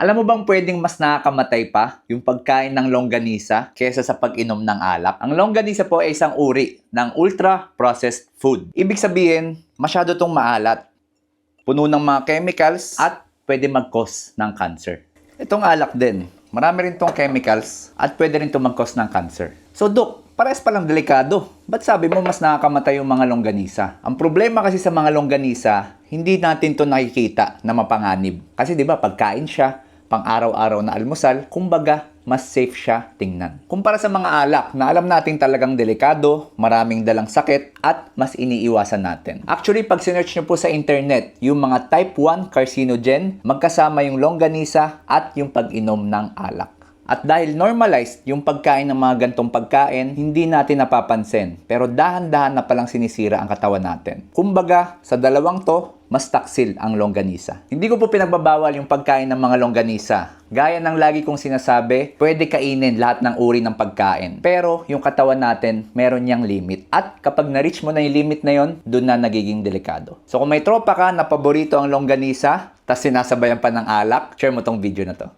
Alam mo bang pwedeng mas nakakamatay pa yung pagkain ng longganisa kesa sa pag-inom ng alak? Ang longganisa po ay isang uri ng ultra-processed food. Ibig sabihin, masyado tong maalat, puno ng mga chemicals at pwede mag-cause ng cancer. Itong alak din, marami rin tong chemicals at pwede rin itong mag-cause ng cancer. So, Dok, parehas palang delikado. Ba't sabi mo mas nakakamatay yung mga longganisa? Ang problema kasi sa mga longganisa, hindi natin to nakikita na mapanganib. Kasi 'di ba, pagkain siya, pang-araw-araw na almusal, kumbaga, mas safe siya tingnan. Kumpara sa mga alak na alam nating talagang delikado, maraming dalang sakit, at mas iniiwasan natin. Actually, pag sinearch nyo po sa internet, yung mga type 1 carcinogen, magkasama yung longganisa at yung pag-inom ng alak. At dahil normalized yung pagkain ng mga gantong pagkain, hindi natin napapansin. Pero dahan-dahan na palang sinisira ang katawan natin. Kumbaga, sa dalawang to, mas taksil ang longganisa. Hindi ko po pinagbabawal yung pagkain ng mga longganisa. Gaya ng lagi kong sinasabi, pwede kainin lahat ng uri ng pagkain. Pero yung katawan natin, meron niyang limit. At kapag na-reach mo na yung limit na yon, doon na nagiging delikado. So kung may tropa ka na paborito ang longganisa, tas sinasabayan pa ng alak, share mo tong video na to.